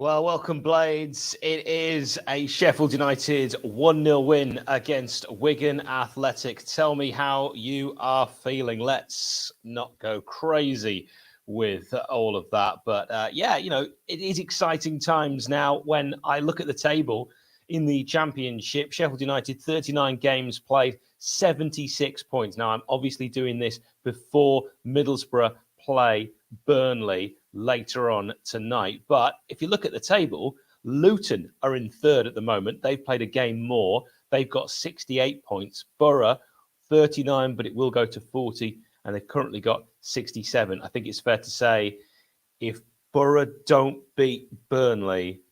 Well, welcome, Blades. It is a Sheffield United 1-0 win against Wigan Athletic. Tell me how you are feeling. Let's not go crazy with all of that. But it is exciting times now when I look at the table in the Championship. Sheffield United, 39 games played, 76 points. Now, I'm obviously doing this before Middlesbrough play Burnley later on tonight. But if you look at the table, Luton are in third at the moment. They've played a game more. They've got 68 points. Borough, 39, but it will go to 40. And they've currently got 67. I think it's fair to say if Borough don't beat Burnley,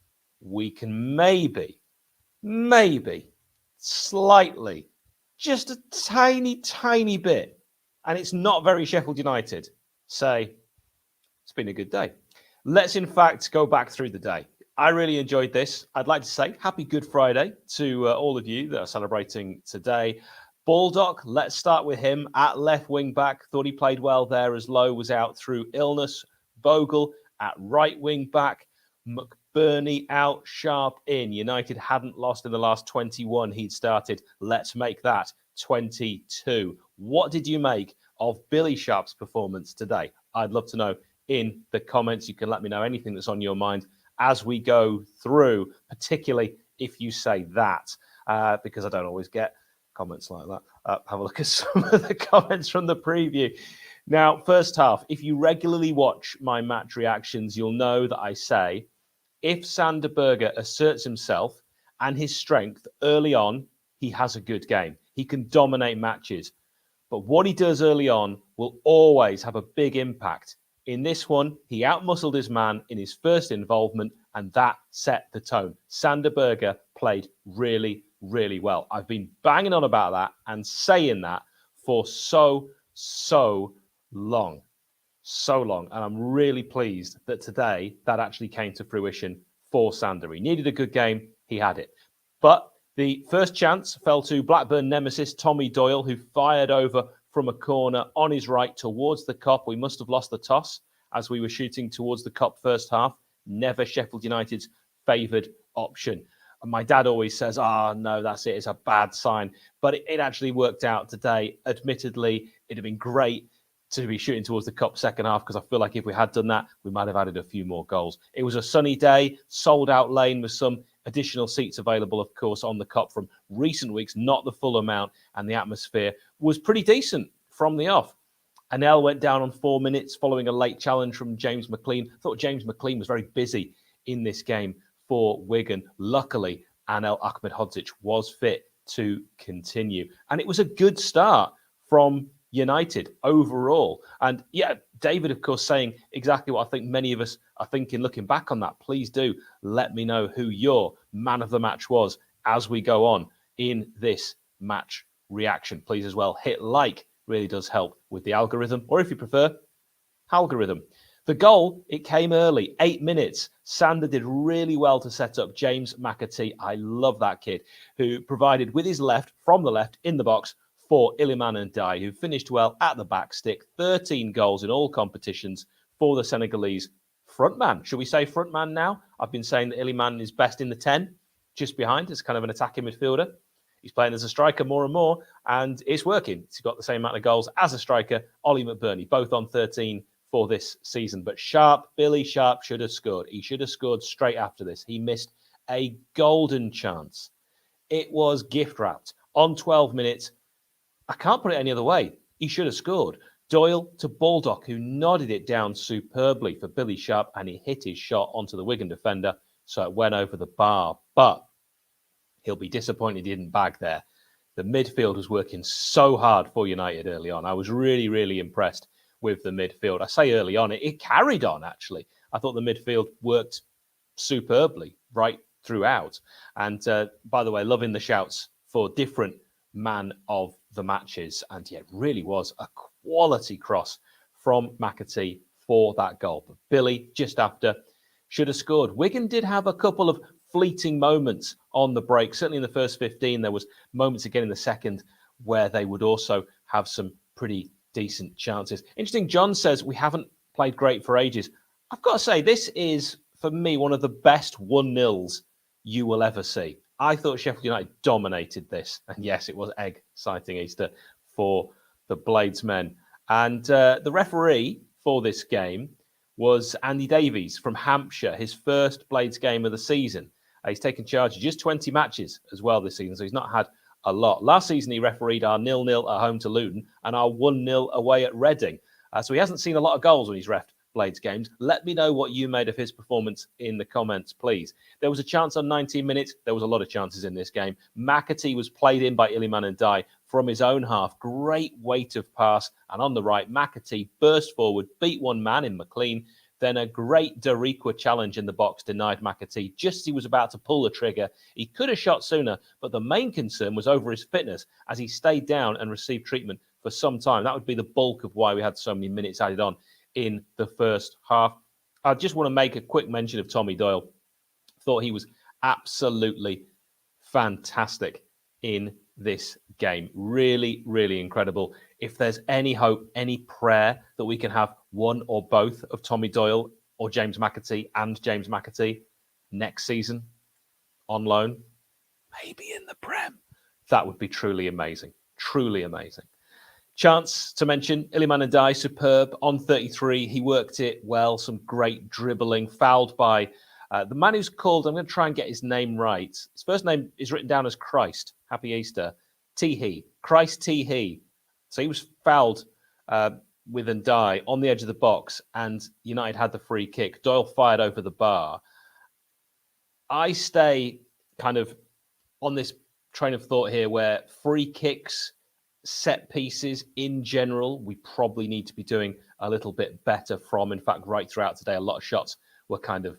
we can maybe, slightly, just a tiny bit, and it's not very Sheffield United, say, it's been a good day. Let's, in fact, go back through the day. I really enjoyed this. I'd like to say happy Good Friday to all of you that are celebrating today. Baldock, let's start with him at left wing back. Thought he played well there as Lowe was out through illness. Bogle at right wing back. McBurney out, Sharp in. United hadn't lost in the last 21 he'd started. Let's make that 22. What did you make of Billy Sharp's performance today? I'd love to know in the comments. You can let me know anything that's on your mind as we go through, particularly if you say that, because I don't always get comments like that. Have a look at some of the comments from the preview. Now, first half, if you regularly watch my match reactions, you'll know that I say, if Sander Berge asserts himself and his strength early on, he has a good game. He can dominate matches. But what he does early on will always have a big impact. In this one, he outmuscled his man in his first involvement, and that set the tone. Sander Berge played really, really well. I've been banging on about that and saying that for so long. So long. And I'm really pleased that today that actually came to fruition for Sander. He needed a good game. He had it. But the first chance fell to Blackburn nemesis Tommy Doyle, who fired over from a corner on his right towards the Kop. We must have lost the toss as we were shooting towards the Kop first half. Never Sheffield United's favoured option. And my dad always says, no, that's it. It's a bad sign. But it actually worked out today. Admittedly, it'd have been great to be shooting towards the Kop second half, because I feel like if we had done that, we might have added a few more goals. It was a sunny day, sold out lane with some additional seats available, of course, on the Kop from recent weeks, not the full amount, and the atmosphere was pretty decent from the off. Anel went down on 4 minutes following a late challenge from James McLean. I thought James McLean was very busy in this game for Wigan. Luckily, Anel Ahmedhodzic was fit to continue. And it was a good start from United overall. And yeah, David, of course, saying exactly what I think many of us are thinking looking back on that. Please do let me know who your man of the match was as we go on in this match reaction. Please as well hit like, really does help with the algorithm, or if you prefer, algorithm. The goal, it came early, 8 minutes. Sander did really well to set up James McAtee. I love that kid, who provided with his left, from the left, in the box, for Iliman Ndiaye, who finished well at the back stick. 13 goals in all competitions for the Senegalese frontman. Should we say frontman now? I've been saying that Iliman is best in the 10, just behind, as kind of an attacking midfielder. He's playing as a striker more and more, and it's working. He's got the same amount of goals as a striker, Ollie McBurney, both on 13 for this season. But Billy Sharp should have scored. He should have scored straight after this. He missed a golden chance. It was gift wrapped on 12 minutes. I can't put it any other way. He should have scored. Doyle to Baldock, who nodded it down superbly for Billy Sharp, and he hit his shot onto the Wigan defender, so it went over the bar. But he'll be disappointed he didn't bag there. The midfield was working so hard for United early on. I was really, really impressed with the midfield. I say early on, it carried on, actually. I thought the midfield worked superbly right throughout. And by the way, loving the shouts for different man of the matches. And yeah, it really was a quality cross from McAtee for that goal. But Billy, just after, should have scored. Wigan did have a couple of fleeting moments on the break. Certainly in the first 15, there was moments again in the second where they would also have some pretty decent chances. Interesting, John says, we haven't played great for ages. I've got to say, this is for me, one of the best 1-0s you will ever see. I thought Sheffield United dominated this. And yes, it was egg sighting Easter for the Bladesmen. And the referee for this game was Andy Davies from Hampshire, his first Blades game of the season. He's taken charge of just 20 matches as well this season, so he's not had a lot. Last season, he refereed our 0-0 at home to Luton and our 1-0 away at Reading. So he hasn't seen a lot of goals when he's reffed Blades games. Let me know what you made of his performance in the comments, please. There was a chance on 19 minutes. There was a lot of chances in this game. McAtee was played in by Iliman Ndiaye from his own half. Great weight of pass. And on the right, McAtee burst forward, beat one man in McLean. Then a great Dariqua challenge in the box denied McAtee just as he was about to pull the trigger. He could have shot sooner, but the main concern was over his fitness as he stayed down and received treatment for some time. That would be the bulk of why we had so many minutes added on in the first half. I just want to make a quick mention of Tommy Doyle. Thought he was absolutely fantastic in this game. Really, really incredible. If there's any hope, any prayer that we can have one or both of Tommy Doyle or James McAtee and James McAtee next season on loan, maybe in the Prem, that would be truly amazing. Truly amazing. Chance to mention, Iliman Ndiaye, superb on 33. He worked it well, some great dribbling, fouled by the man who's called, I'm going to try and get his name right. His first name is written down as Christ. Happy Easter. Teehee. Christ Teehee. So he was fouled with Ndiaye on the edge of the box, and United had the free kick. Doyle fired over the bar. I stay kind of on this train of thought here where free kicks, set pieces in general, we probably need to be doing a little bit better from. In fact, right throughout today, a lot of shots were kind of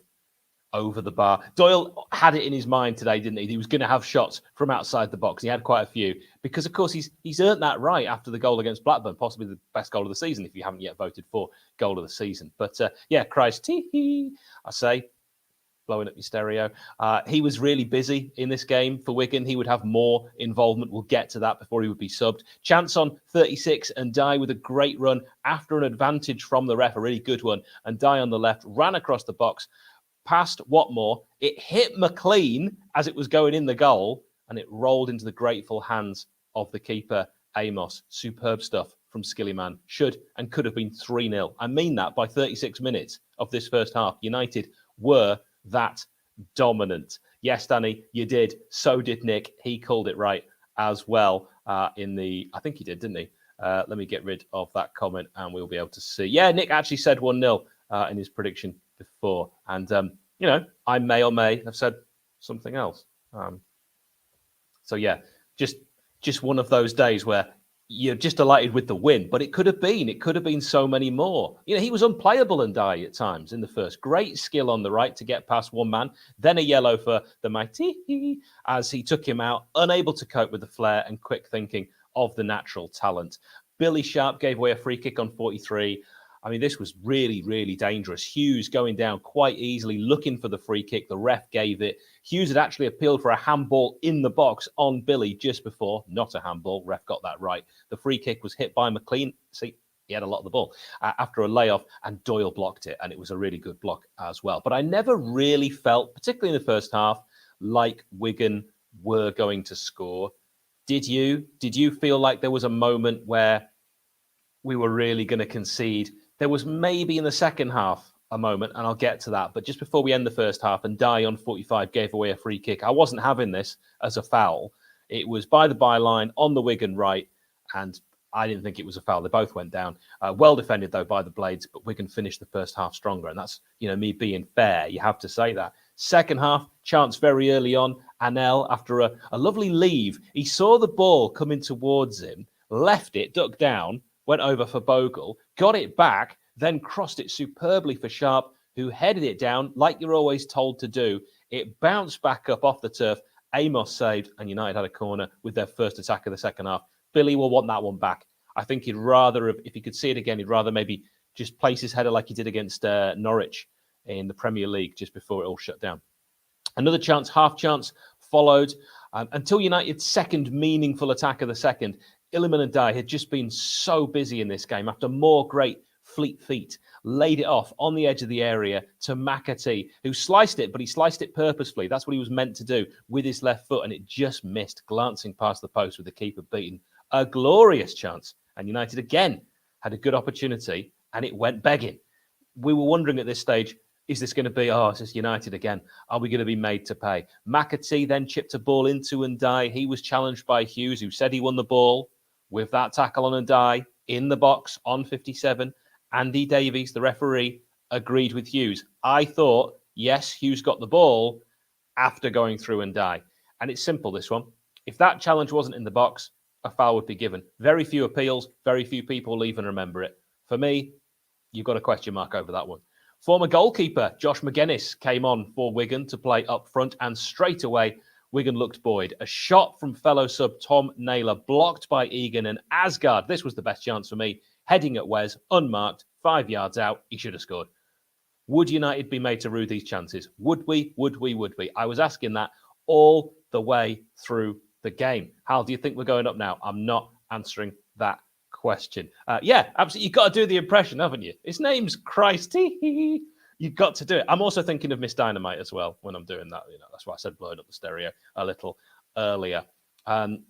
over the bar. Doyle had it in his mind today, didn't he? He was going to have shots from outside the box. He had quite a few because, of course, he's earned that right after the goal against Blackburn, possibly the best goal of the season if you haven't yet voted for goal of the season. But yeah, Christ, tee-hee, I say, blowing up your stereo. He was really busy in this game for Wigan. He would have more involvement. We'll get to that before he would be subbed. Chance on 36 and Ndiaye with a great run after an advantage from the ref, a really good one. And Ndiaye on the left ran across the box, past Watmore. It hit McLean as it was going in the goal, and it rolled into the grateful hands of the keeper, Amos. Superb stuff from Skillyman. Should and could have been 3-0. I mean that by 36 minutes of this first half. United were that dominant. Yes, Danny, you did. So did Nick. He called it right as well I think he did, didn't he? Let me get rid of that comment and we'll be able to see. Yeah, Nick actually said 1-0 in his prediction before. And, I may or may have said something else. So, yeah, just one of those days where you're just delighted with the win, but it could have been so many more. He was unplayable and Ndiaye at times in the first. Great skill on the right to get past one man, then a yellow for the mighty as he took him out, unable to cope with the flair and quick thinking of the natural talent. Billy Sharp gave away a free kick on 43. I mean, this was really, really dangerous. Hughes going down quite easily, looking for the free kick. The ref gave it. Hughes had actually appealed for a handball in the box on Billy just before. Not a handball. Ref got that right. The free kick was hit by McLean. See, he had a lot of the ball after a layoff, and Doyle blocked it, and it was a really good block as well. But I never really felt, particularly in the first half, like Wigan were going to score. Did you? Did you feel like there was a moment where we were really going to concede? There was maybe in the second half a moment, and I'll get to that. But just before we end the first half, and Ndiaye on 45 gave away a free kick. I wasn't having this as a foul. It was by the byline on the Wigan right, and I didn't think it was a foul. They both went down. Well defended, though, by the Blades, but Wigan finished the first half stronger, and that's, me being fair. You have to say that. Second half, chance very early on. Anel, after a lovely leave, he saw the ball coming towards him, left it, ducked down, went over for Bogle, got it back, then crossed it superbly for Sharp, who headed it down like you're always told to do. It bounced back up off the turf. Amos saved, and United had a corner with their first attack of the second half. Billy will want that one back. I think he'd rather, if he could see it again, he'd rather maybe just place his header like he did against Norwich in the Premier League just before it all shut down. Another chance, half chance, followed until United's second meaningful attack of the second. Iliman Ndiaye had just been so busy in this game after more great fleet feet, laid it off on the edge of the area to McAtee, who sliced it, but he sliced it purposefully. That's what he was meant to do with his left foot, and it just missed, glancing past the post with the keeper beaten. A glorious chance, and United again had a good opportunity, and it went begging. We were wondering at this stage, is this going to be, is this United again? Are we going to be made to pay? McAtee then chipped a ball into Ndiaye. He was challenged by Hughes, who said he won the ball with that tackle on Ndiaye in the box on 57. Andy Davies, the referee, agreed with Hughes. I thought, yes, Hughes got the ball after going through Ndiaye. And it's simple, this one. If that challenge wasn't in the box, a foul would be given. Very few appeals, very few people will even remember it. For me, you've got a question mark over that one. Former goalkeeper Josh McGuinness came on for Wigan to play up front, and straight away, Wigan looked buoyed. A shot from fellow sub Tom Naylor, blocked by Egan and Asgard. This was the best chance for me. Heading at Wes, unmarked, 5 yards out. He should have scored. Would United be made to rue these chances? Would we? Would we? Would we? I was asking that all the way through the game. Hal, do you think we're going up now? I'm not answering that question. Yeah, absolutely. You've got to do the impression, haven't you? His name's Christ. You've got to do it. I'm also thinking of Miss Dynamite as well when I'm doing that. That's why I said blowing up the stereo a little earlier.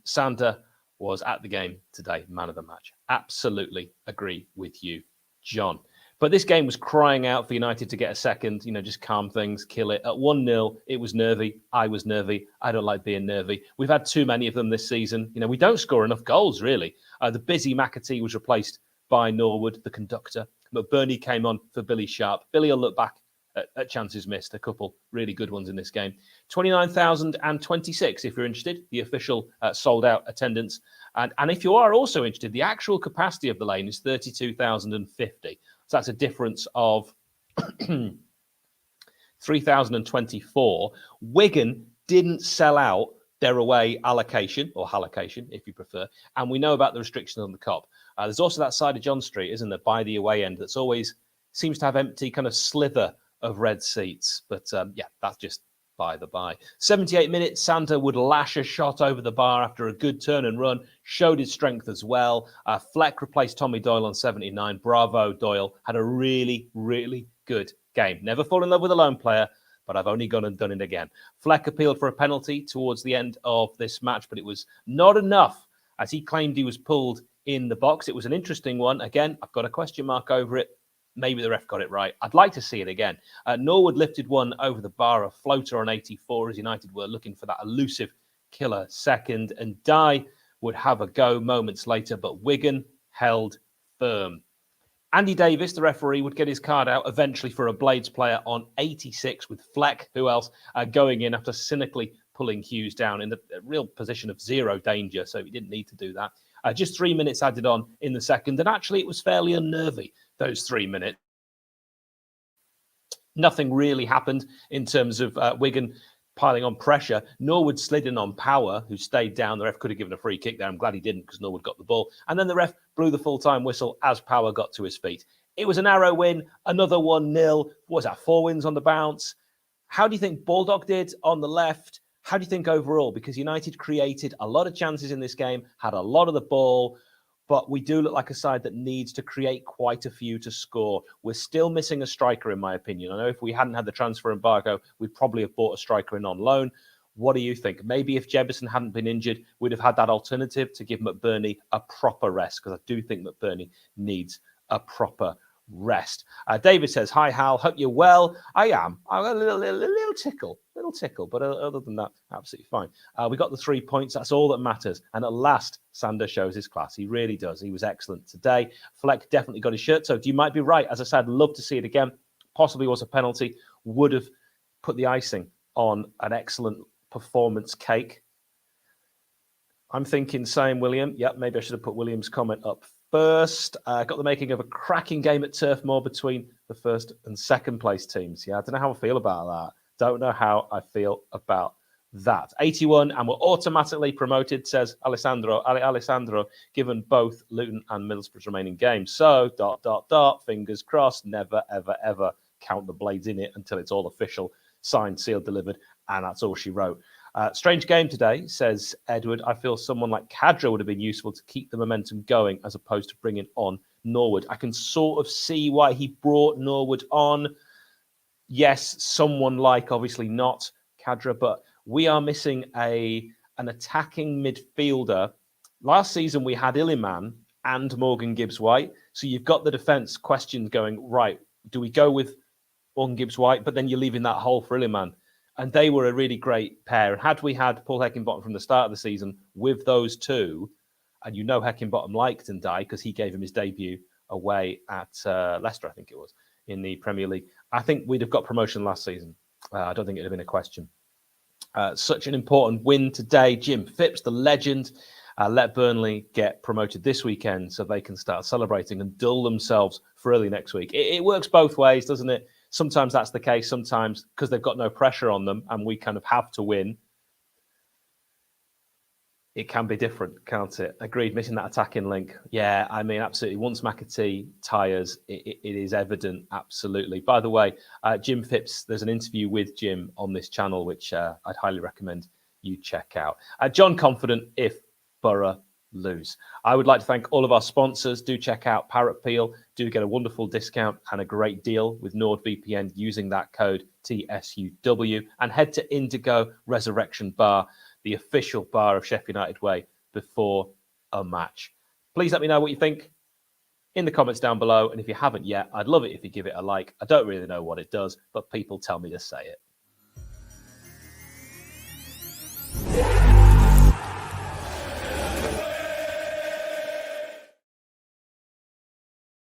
Sander was at the game today, man of the match. Absolutely agree with you, John. But this game was crying out for United to get a second, just calm things, kill it. At 1-0, it was nervy. I was nervy. I don't like being nervy. We've had too many of them this season. We don't score enough goals, really. The busy McAtee was replaced by Norwood, the conductor. McBurney came on for Billy Sharp. Billy will look back at chances missed, a couple really good ones in this game. 29,026, if you're interested, the official sold-out attendance. And if you are also interested, the actual capacity of the lane is 32,050. So that's a difference of 3,024. Wigan didn't sell out their away allocation, or hallocation, if you prefer. And we know about the restrictions on the Kop. There's also that side of John Street, isn't there, by the away end, that's always seems to have empty kind of slither of red seats. But yeah, that's just by the by. 78 minutes, Sander would lash a shot over the bar after a good turn and run, showed his strength as well. Fleck replaced Tommy Doyle on 79. Bravo, Doyle. Had a really, really good game. Never fall in love with a lone player, but I've only gone and done it again. Fleck appealed for a penalty towards the end of this match, but it was not enough, as he claimed he was pulled in the box. It was an interesting one. Again, I've got a question mark over it. Maybe the ref got it right. I'd like to see it again. Norwood lifted one over the bar, a floater on 84, as United were looking for that elusive killer second. And Dye would have a go moments later, but Wigan held firm. Andy Davis, the referee, would get his card out eventually for a Blades player on 86, with Fleck, who else, going in after cynically pulling Hughes down in the real position of zero danger, so he didn't need to do that. Just 3 minutes added on in the second, and actually it was fairly unnervy, those 3 minutes. Nothing really happened in terms of Wigan piling on pressure. Norwood slid in on Power, who stayed down. The ref could have given a free kick there. I'm glad he didn't, because Norwood got the ball. And then the ref blew the full-time whistle as Power got to his feet. It was a narrow win, another 1-0. What was that, 4 wins on the bounce? How do you think Baldock did on the left? How do you think overall? Because United created a lot of chances in this game, had a lot of the ball, but we do look like a side that needs to create quite a few to score. We're still missing a striker, in my opinion. I know if we hadn't had the transfer embargo, we'd probably have bought a striker in on loan. What do you think? Maybe if Jebison hadn't been injured, we'd have had that alternative to give McBurney a proper rest, because I do think McBurney needs a proper rest. David says, hi, Hal. Hope you're well. I am. I'm a little tickle, but other than that, absolutely fine. We got the 3 points. That's all that matters. And at last, Sander shows his class. He really does. He was excellent today. Fleck definitely got his shirt soaked. You might be right. As I said, love to see it again. Possibly was a penalty. Would have put the icing on an excellent performance cake. I'm thinking same William. Yep, maybe I should have put William's comment up first. Got the making of a cracking game at Turf Moor between the first and second place teams. Yeah, I don't know how I feel about that. Don't know how I feel about that. 81, and we're automatically promoted, says Alessandro, given both Luton and Middlesbrough's remaining games. So, ... fingers crossed, never, ever, ever count the Blades in it until it's all official, signed, sealed, delivered, and that's all she wrote. Strange game today, says Edward. I feel someone like Cadra would have been useful to keep the momentum going as opposed to bringing on Norwood. I can sort of see why he brought Norwood on. Yes, someone like, obviously not Khadra, but we are missing an attacking midfielder. Last season, we had Illiman and Morgan Gibbs-White. So you've got the defence questions going, right, do we go with Morgan Gibbs-White, but then you're leaving that hole for Illiman? And they were a really great pair. And had we had Paul Heckingbottom from the start of the season with those two, and you know Heckingbottom liked Ndai because he gave him his debut away at Leicester, I think it was, in the Premier League, I think we'd have got promotion last season. I don't think it'd have been a question. Such an important win today. Jim Phipps, the legend, let Burnley get promoted this weekend so they can start celebrating and dull themselves for early next week. It works both ways, doesn't it? Sometimes that's the case. Sometimes because they've got no pressure on them and we kind of have to win, it can be different, can't it? Agreed, missing that attacking link. Yeah, I mean, absolutely. Once McAtee tires, it is evident, absolutely. By the way, Jim Phipps, there's an interview with Jim on this channel, which I'd highly recommend you check out. John confident if Borough lose. I would like to thank all of our sponsors. Do check out Parrot Peel. Do get a wonderful discount and a great deal with NordVPN using that code TSUW. And head to Indigo Resurrection Bar, the official bar of Sheffield United Way, before a match. Please let me know what you think in the comments down below. And if you haven't yet, I'd love it if you give it a like. I don't really know what it does, but people tell me to say it.